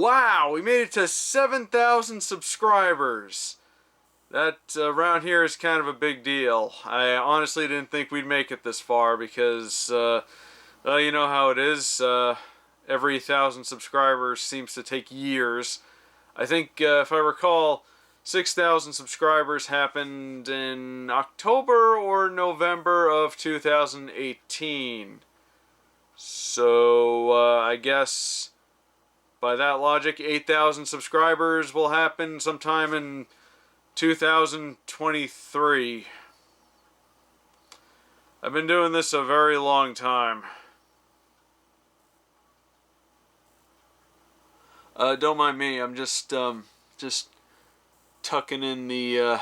Wow, we made it to 7,000 subscribers. That around here is kind of a big deal. I honestly didn't think we'd make it this far because, you know how it is. Every 1,000 subscribers seems to take years. I think, if I recall, 6,000 subscribers happened in October or November of 2018. So, I guess by that logic, 8,000 subscribers will happen sometime in 2023. I've been doing this a very long time. Don't mind me. I'm just tucking in the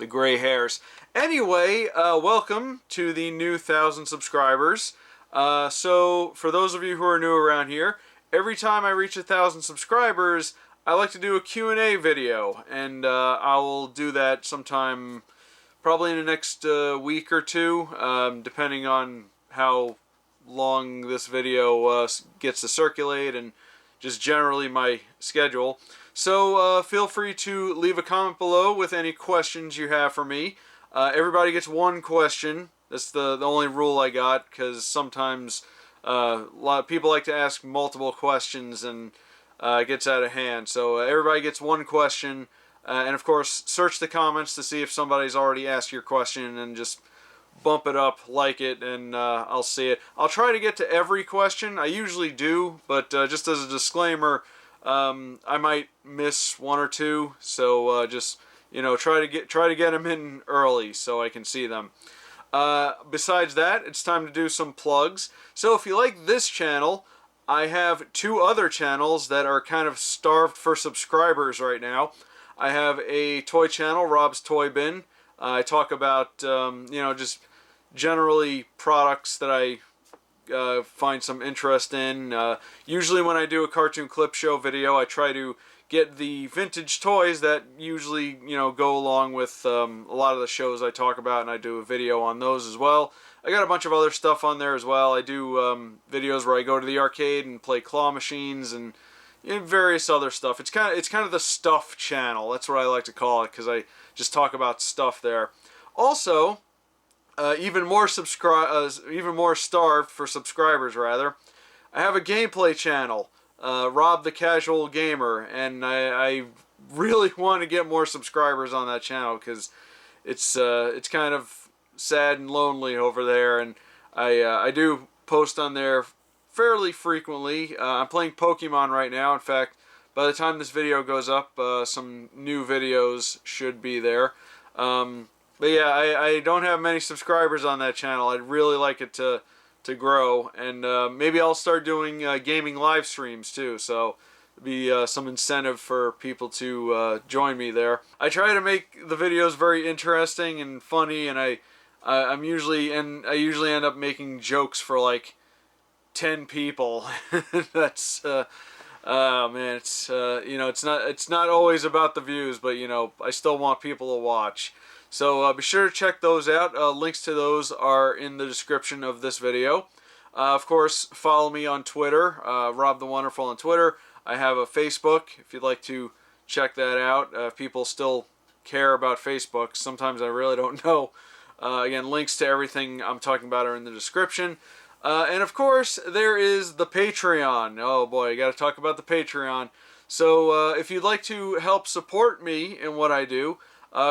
gray hairs. Anyway, welcome to the new 1,000 subscribers. So for those of you who are new around here, every time I reach 1,000 subscribers, I like to do a Q&A video, and I will do that sometime probably in the next week or two, depending on how long this video gets to circulate and just generally my schedule. So feel free to leave a comment below with any questions you have for me. Everybody gets one question. That's the only rule I got, because sometimes a lot of people like to ask multiple questions and it gets out of hand. So everybody gets one question, and of course search the comments to see if somebody's already asked your question, and just bump it up, like it, and I'll see it. I'll try to get to every question. I usually do, but just as a disclaimer, I might miss one or two. So just, you know, try to get them in early so I can see them. Besides that, it's time to do some plugs. So if you like this channel, I have two other channels that are kind of starved for subscribers right now. I have a toy channel, Rob's Toy Bin. I talk about, you know, just generally products that I find some interest in. Usually when I do a Cartoon Clip Show video, I try to get the vintage toys that usually, you know, go along with a lot of the shows I talk about, and I do a video on those as well. I got a bunch of other stuff on there as well. I do videos where I go to the arcade and play claw machines and various other stuff. It's kind of the stuff channel. That's what I like to call it, because I just talk about stuff there. Also, even more starved for subscribers, rather, I have a gameplay channel, Rob the Casual Gamer, and I really want to get more subscribers on that channel, because it's kind of sad and lonely over there, and I do post on there fairly frequently. I'm playing Pokemon right now. In fact, by the time this video goes up, some new videos should be there. But yeah, I don't have many subscribers on that channel. I'd really like it to grow, and maybe I'll start doing gaming live streams too, so it'll be some incentive for people to join me there. I try to make the videos very interesting and funny, and I usually end up making jokes for like 10 people. That's oh man, it's you know, it's not always about the views, but you know, I still want people to watch. So be sure to check those out. Links to those are in the description of this video. Of course, follow me on Twitter, Rob the Wonderful on Twitter. I have a Facebook if you'd like to check that out. If people still care about Facebook, sometimes I really don't know. Again, links to everything I'm talking about are in the description. And of course, there is the Patreon. Oh boy, you got to talk about the Patreon. So if you'd like to help support me in what I do,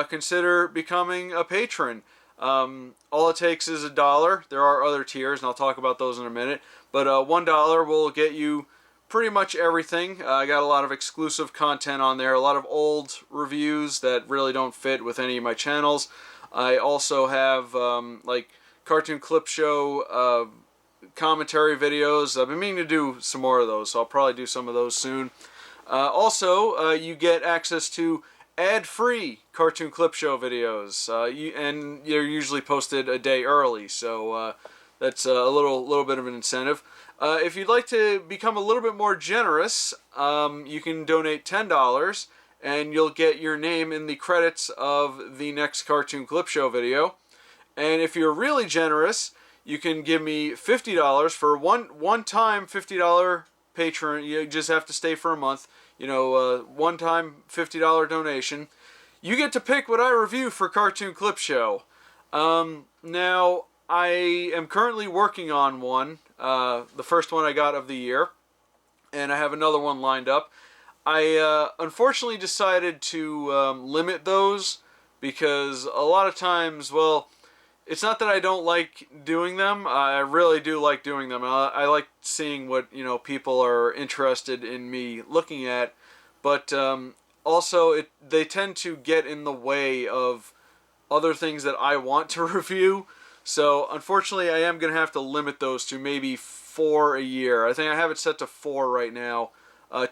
consider becoming a patron. All it takes is $1. There are other tiers, and I'll talk about those in a minute. But $1 will get you pretty much everything. I got a lot of exclusive content on there, a lot of old reviews that really don't fit with any of my channels. I also have like Cartoon Clip Show commentary videos. I've been meaning to do some more of those, so I'll probably do some of those soon. Also, you get access to ad-free Cartoon Clip Show videos, and they're usually posted a day early, so that's a little bit of an incentive. If you'd like to become a little bit more generous, you can donate $10, and you'll get your name in the credits of the next Cartoon Clip Show video. And if you're really generous, you can give me $50 for one-time $50 patron. You just have to stay for a month. You know, one-time $50 donation. You get to pick what I review for Cartoon Clip Show. Now, I am currently working on one, the first one I got of the year, and I have another one lined up. I unfortunately decided to limit those because a lot of times, well, it's not that I don't like doing them. I really do like doing them. I like seeing what, you know, people are interested in me looking at, but also they tend to get in the way of other things that I want to review. So unfortunately, I am going to have to limit those to maybe 4 a year. I think I have it set to 4 right now.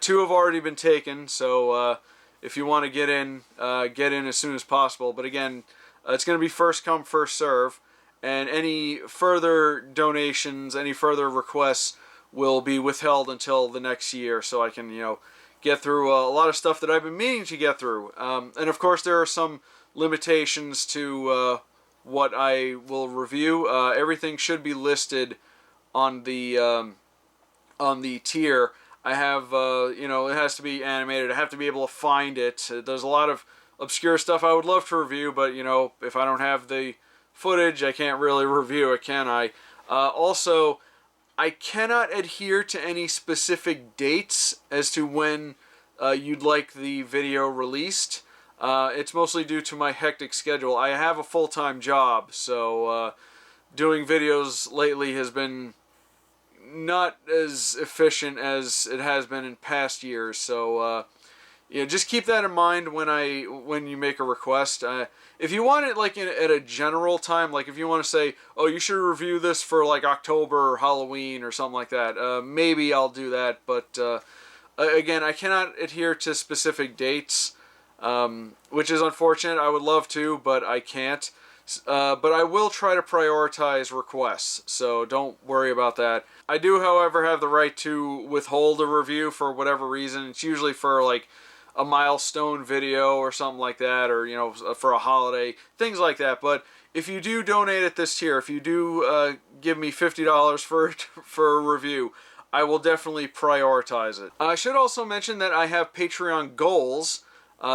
2 have already been taken, so if you want to get in as soon as possible. But again, it's going to be first come, first serve, and any further donations, any further requests will be withheld until the next year, so I can, you know, get through a lot of stuff that I've been meaning to get through. And of course, there are some limitations to what I will review. Everything should be listed on the tier. I have, you know, it has to be animated. I have to be able to find it. There's a lot of obscure stuff I would love to review, but, you know, if I don't have the footage, I can't really review it, can I? Also, I cannot adhere to any specific dates as to when you'd like the video released. It's mostly due to my hectic schedule. I have a full-time job, so doing videos lately has been not as efficient as it has been in past years. So yeah, just keep that in mind when you make a request. If you want it like at a general time, like if you want to say, oh, you should review this for like October or Halloween or something like that, maybe I'll do that. But again, I cannot adhere to specific dates, which is unfortunate. I would love to, but I can't. But I will try to prioritize requests, so don't worry about that. I do, however, have the right to withhold a review for whatever reason. It's usually for like a milestone video or something like that, or, you know, for a holiday, things like that. But if you do donate at this tier, if you do give me $50 for a review, I will definitely prioritize it. I should also mention that I have Patreon goals.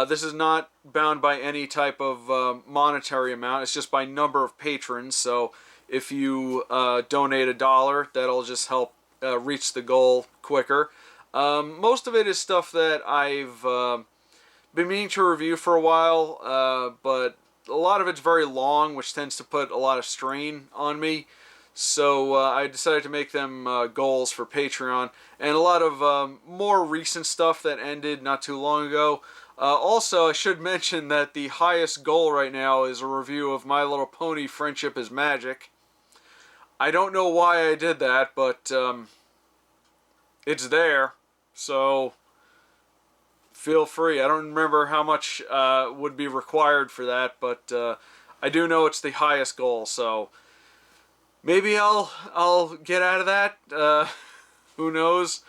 This is not bound by any type of monetary amount. It's just by number of patrons. So if you donate $1, that'll just help reach the goal quicker. Most of it is stuff that I've been meaning to review for a while, but a lot of it's very long, which tends to put a lot of strain on me. So I decided to make them goals for Patreon. And a lot of more recent stuff that ended not too long ago. Also, I should mention that the highest goal right now is a review of My Little Pony Friendship is Magic. I don't know why I did that, but it's there, so feel free. I don't remember how much would be required for that, but I do know it's the highest goal, so maybe I'll get out of that. Who knows?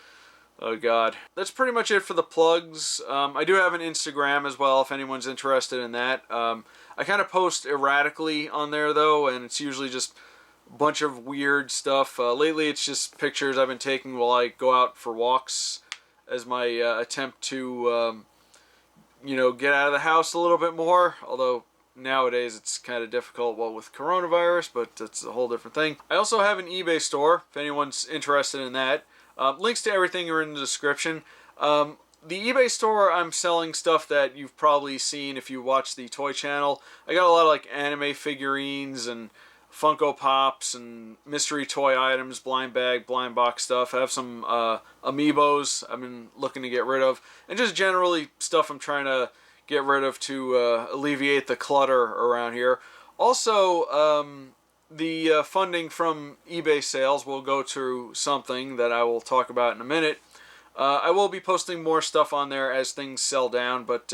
Oh, God. That's pretty much it for the plugs. I do have an Instagram as well, if anyone's interested in that. I kind of post erratically on there, though, and it's usually just a bunch of weird stuff. Lately, it's just pictures I've been taking while I go out for walks as my attempt to, you know, get out of the house a little bit more. Although, nowadays, it's kind of difficult, well, with coronavirus, but that's a whole different thing. I also have an eBay store, if anyone's interested in that. Links to everything are in the description. The eBay store, I'm selling stuff that you've probably seen if you watch the Toy Channel. I got a lot of like anime figurines and Funko Pops and mystery toy items, blind bag, blind box stuff. I have some amiibos I've been looking to get rid of. And just generally stuff I'm trying to get rid of to alleviate the clutter around here. Also, the funding from eBay sales will go to something that I will talk about in a minute. I will be posting more stuff on there as things sell down, but,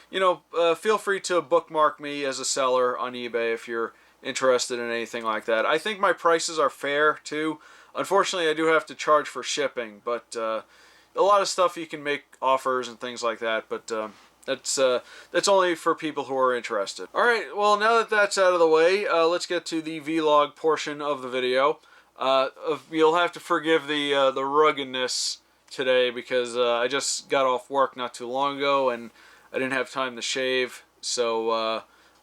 you know, feel free to bookmark me as a seller on eBay if you're interested in anything like that. I think my prices are fair, too. Unfortunately, I do have to charge for shipping, but a lot of stuff you can make offers and things like that, but that's only for people who are interested. Alright, well, now that that's out of the way, let's get to the vlog portion of the video. You'll have to forgive the ruggedness today because I just got off work not too long ago and I didn't have time to shave, so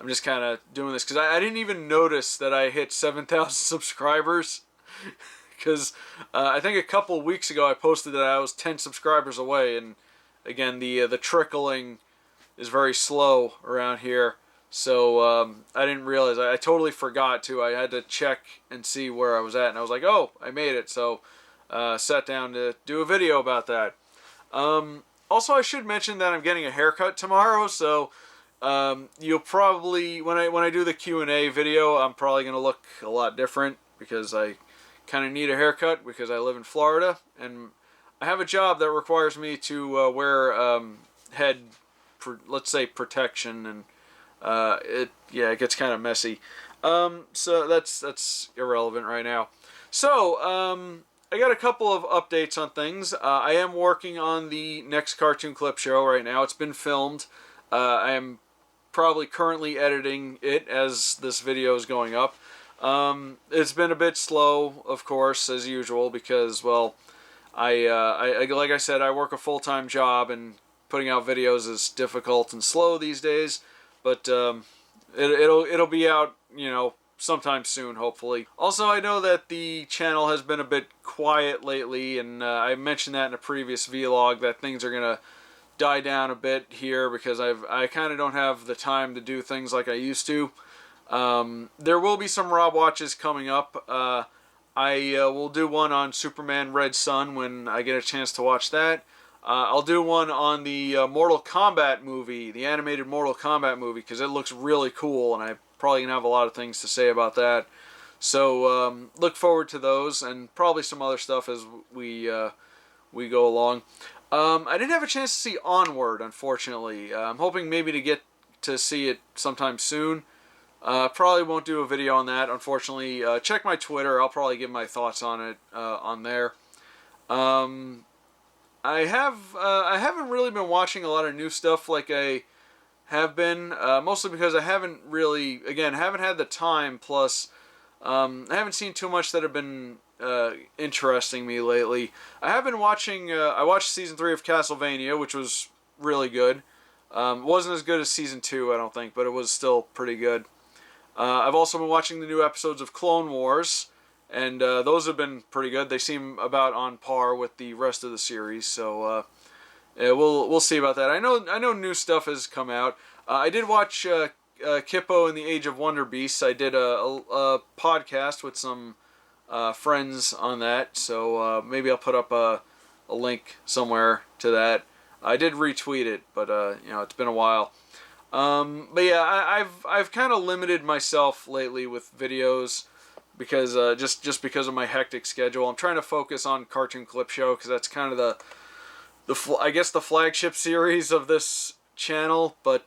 I'm just kind of doing this because I didn't even notice that I hit 7,000 subscribers because I think a couple weeks ago I posted that I was 10 subscribers away, and again the trickling is very slow around here, so I didn't realize. I totally forgot to. I had to check and see where I was at, and I was like, oh, I made it, so sat down to do a video about that. Also, I should mention that I'm getting a haircut tomorrow, so you'll probably, when I do the Q&A video, I'm probably going to look a lot different because I kind of need a haircut because I live in Florida, and I have a job that requires me to wear head, let's say, protection, and it gets kind of messy. So that's irrelevant right now. So I got a couple of updates on things. I am working on the next Cartoon Clip show right now. It's been filmed. I am probably currently editing it as this video is going up. It's been a bit slow, of course, as usual, because, well, I like I said, I work a full-time job, and putting out videos is difficult and slow these days. But it'll be out, sometime soon, hopefully. Also, I know that the channel has been a bit quiet lately, and I mentioned that in a previous vlog that things are gonna die down a bit here because I kind of don't have the time to do things like I used to. There will be some Rob Watches coming up. I will do one on Superman Red Son when I get a chance to watch that. I'll do one on the Mortal Kombat movie, the animated Mortal Kombat movie, because it looks really cool, and I'm probably going to have a lot of things to say about that. So look forward to those, and probably some other stuff as we go along. I didn't have a chance to see Onward, unfortunately. I'm hoping maybe to get to see it sometime soon. Probably won't do a video on that, unfortunately. Check my Twitter. I'll probably give my thoughts on it on there. I haven't really been watching a lot of new stuff like I have been, mostly because I haven't really, again, haven't had the time, plus I haven't seen too much that have been interesting me lately. I have been watching, I watched Season 3 of Castlevania, which was really good. Wasn't as good as Season 2, I don't think, but it was still pretty good. I've also been watching the new episodes of Clone Wars, and those have been pretty good. They seem about on par with the rest of the series, so yeah, we'll see about that. I know new stuff has come out. I did watch Kippo and the Age of Wonder Beasts. I did a podcast with some friends on that, so maybe I'll put up a link somewhere to that. I did retweet it, but it's been a while. But yeah, I've kind of limited myself lately with videos because just because of my hectic schedule. I'm trying to focus on Cartoon Clip Show because that's kind of I guess the flagship series of this channel. But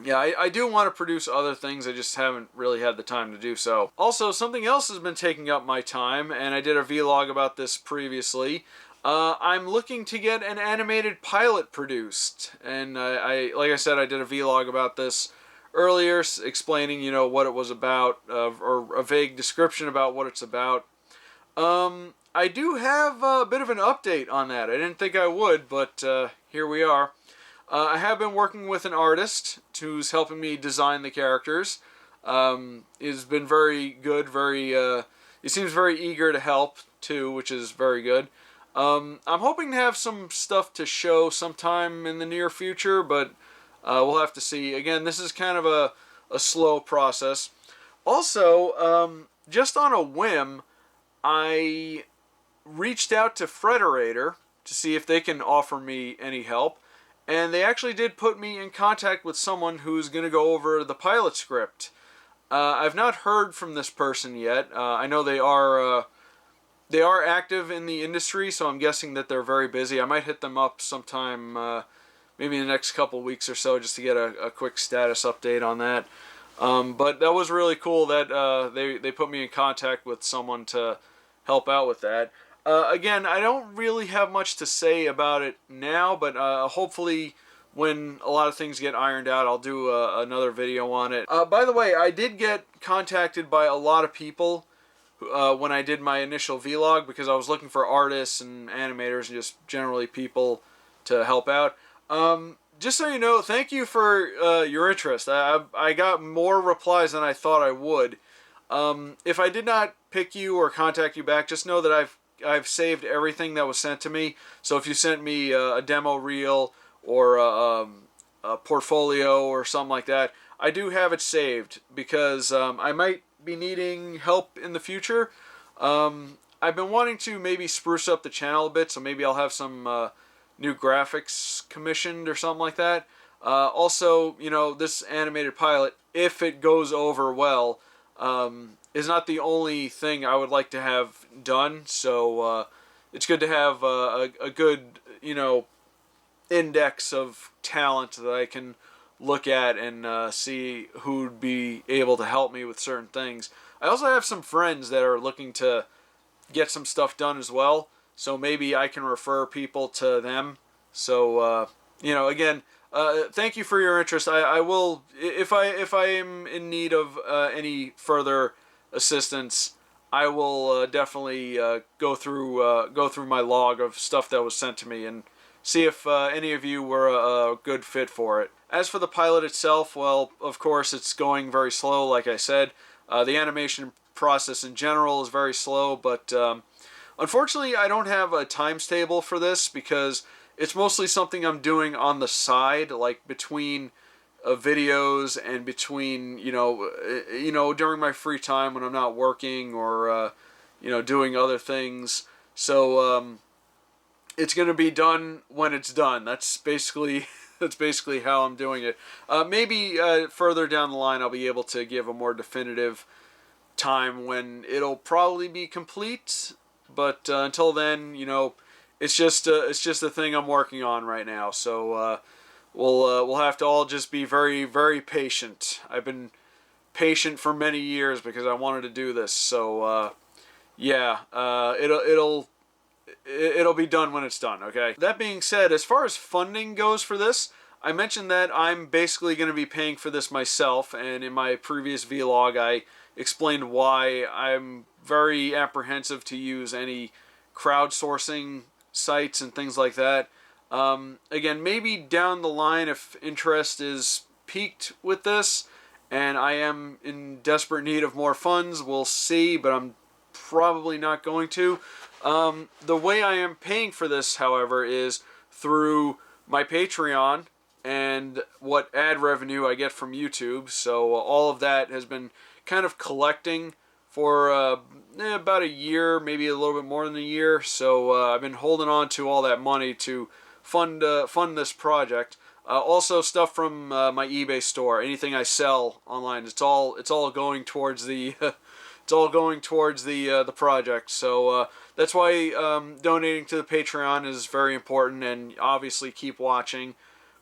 yeah, I do want to produce other things. I just haven't really had the time to do so. Also, something else has been taking up my time, and I did a vlog about this previously. I'm looking to get an animated pilot produced, and like I said, I did a vlog about this earlier, explaining, what it was about, or a vague description about what it's about. I do have a bit of an update on that. I didn't think I would, but here we are. I have been working with an artist who's helping me design the characters. He's been very good, he seems very eager to help, too, which is very good. I'm hoping to have some stuff to show sometime in the near future, but we'll have to see. Again, this is kind of a slow process. Also, just on a whim, I reached out to Frederator to see if they can offer me any help, and they actually did put me in contact with someone who's going to go over the pilot script. I've not heard from this person yet. I know they are active in the industry, so I'm guessing that they're very busy. I might hit them up sometime, maybe in the next couple weeks or so, just to get a quick status update on that. But that was really cool that they put me in contact with someone to help out with that. Again, I don't really have much to say about it now, but hopefully when a lot of things get ironed out, I'll do another video on it. By the way, I did get contacted by a lot of people when I did my initial vlog, because I was looking for artists and animators and just generally people to help out. Just so you know, thank you for your interest. I got more replies than I thought I would. If I did not pick you or contact you back, just know that I've saved everything that was sent to me. So if you sent me a demo reel or a portfolio or something like that, I do have it saved because I might be needing help in the future. I've been wanting to maybe spruce up the channel a bit, so maybe I'll have some new graphics commissioned or something like that. Also, you know, this animated pilot, if it goes over well, is not the only thing I would like to have done. So it's good to have a good, you know, index of talent that I can look at and see who'd be able to help me with certain things. I also have some friends that are looking to get some stuff done as well, so maybe I can refer people to them. So you know, again, thank you for your interest. I will, if I am in need of any further assistance, I will definitely go through my log of stuff that was sent to me and see if any of you were a good fit for it. As for the pilot itself, well, of course, it's going very slow, like I said. The animation process in general is very slow, but unfortunately, I don't have a times table for this because it's mostly something I'm doing on the side, like between videos and between, you know, during my free time when I'm not working or, you know, doing other things. So, it's going to be done when it's done. That's basically how I'm doing it. Maybe further down the line I'll be able to give a more definitive time when it'll probably be complete. But until then, you know, it's just a thing I'm working on right now. So we'll have to all just be very, very patient. I've been patient for many years because I wanted to do this. So yeah, it'll be done when it's done, okay? That being said, as far as funding goes for this, I mentioned that I'm basically going to be paying for this myself, and in my previous vlog I explained why I'm very apprehensive to use any crowdsourcing sites and things like that. Again, maybe down the line if interest is piqued with this, and I am in desperate need of more funds, we'll see, but I'm probably not going to. The way I am paying for this, however, is through my Patreon and what ad revenue I get from YouTube. So all of that has been kind of collecting for about a year, maybe a little bit more than a year. So I've been holding on to all that money to fund this project. Also, stuff from my eBay store, anything I sell online, it's all going towards the it's all going towards the project. So that's why donating to the Patreon is very important, and obviously keep watching,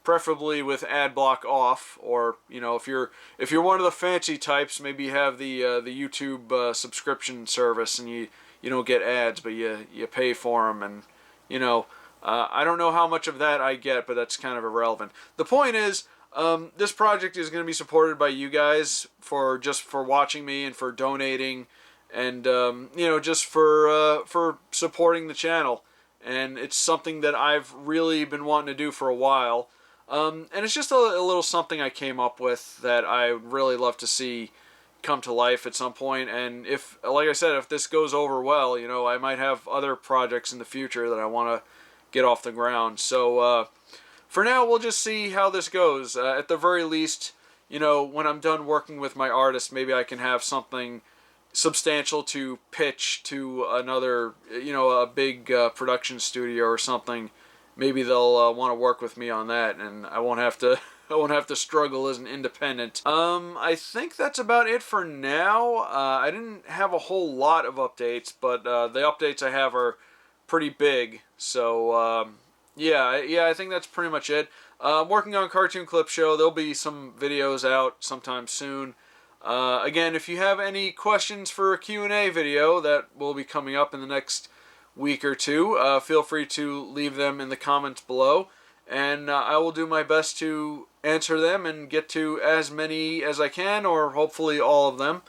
preferably with ad block off, or you know, if you're one of the fancy types, maybe you have the YouTube subscription service and you don't get ads, but you pay for them, and you know, I don't know how much of that I get, but that's kind of irrelevant. The point is, this project is going to be supported by you guys for watching me and for donating, and you know, just for supporting the channel. And it's something that I've really been wanting to do for a while. And it's just a little something I came up with that I would really love to see come to life at some point. And if, like I said, if this goes over well, you know, I might have other projects in the future that I want to get off the ground. So for now, we'll just see how this goes. At the very least, you know, when I'm done working with my artist, maybe I can have something substantial to pitch to another, you know, a big production studio or something. Maybe they'll want to work with me on that, and I won't have to struggle as an independent. I think that's about it for now. I didn't have a whole lot of updates, but the updates I have are pretty big. So yeah, I think that's pretty much it. I'm working on Cartoon Clip Show. There'll be some videos out sometime soon. Again, if you have any questions for a Q&A video that will be coming up in the next week or two, feel free to leave them in the comments below, and I will do my best to answer them and get to as many as I can, or hopefully all of them.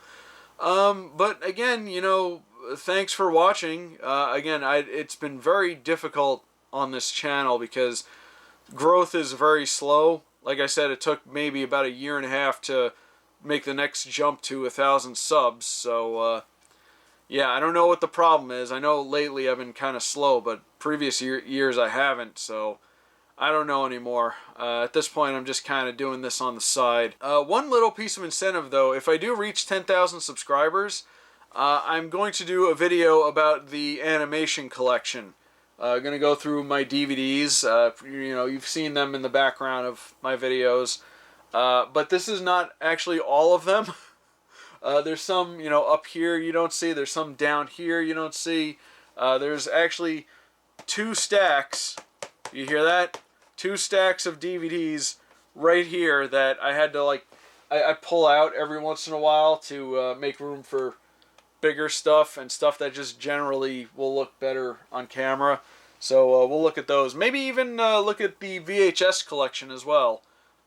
But again, you know, thanks for watching. Again, it's been very difficult on this channel because growth is very slow. Like I said, it took maybe about a year and a half to make the next jump to 1,000 subs. So, yeah, I don't know what the problem is. I know lately I've been kind of slow, but previous years I haven't, so I don't know anymore. At this point, I'm just kind of doing this on the side. One little piece of incentive, though, if I do reach 10,000 subscribers, I'm going to do a video about the animation collection. I'm going to go through my DVDs. You know, you've seen them in the background of my videos. But this is not actually all of them. There's some, you know, up here you don't see. There's some down here you don't see. There's actually 2 stacks. You hear that? 2 stacks of DVDs right here that I had to, like, I pull out every once in a while to make room for bigger stuff and stuff that just generally will look better on camera. So we'll look at those. Maybe even look at the VHS collection as well.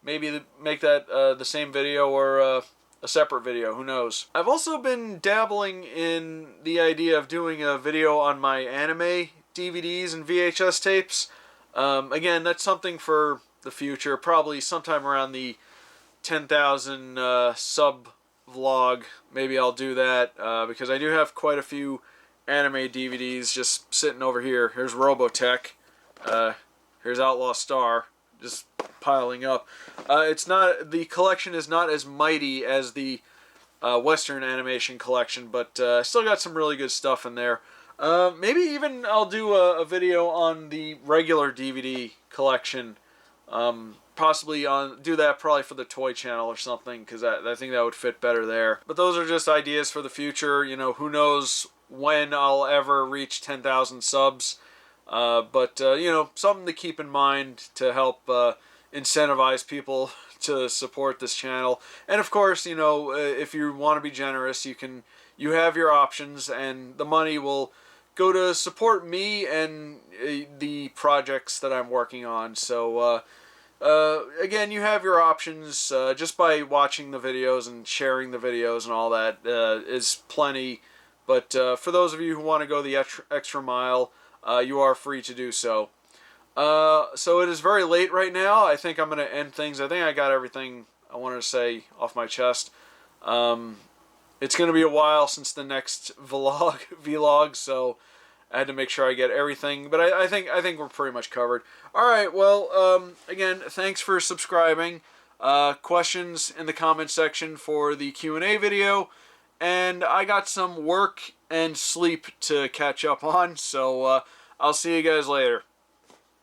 Maybe make that the same video or a separate video, who knows. I've also been dabbling in the idea of doing a video on my anime DVDs and VHS tapes. Again, that's something for the future, probably sometime around the 10,000 sub vlog. Maybe I'll do that because I do have quite a few anime DVDs just sitting over here. Here's Robotech. Here's Outlaw Star, just piling up. It's not, the collection is not as mighty as the Western animation collection, but I still got some really good stuff in there. Maybe even I'll do a video on the regular DVD collection. Possibly do that probably for the Toy Channel or something, because I think that would fit better there. But those are just ideas for the future. You know, who knows when I'll ever reach 10,000 subs. But you know, something to keep in mind to help incentivize people to support this channel. And of course, you know, if you want to be generous, you have your options, and the money will go to support me and the projects that I'm working on. So again, you have your options just by watching the videos and sharing the videos and all that is plenty. But for those of you who want to go the extra mile, you are free to do so. So it is very late right now. I think I'm going to end things. I think I got everything I wanted to say off my chest. It's going to be a while since the next vlog, so I had to make sure I get everything. But I think we're pretty much covered. All right. Well, again, thanks for subscribing. Questions in the comment section for the Q&A video. And I got some work and sleep to catch up on, so I'll see you guys later.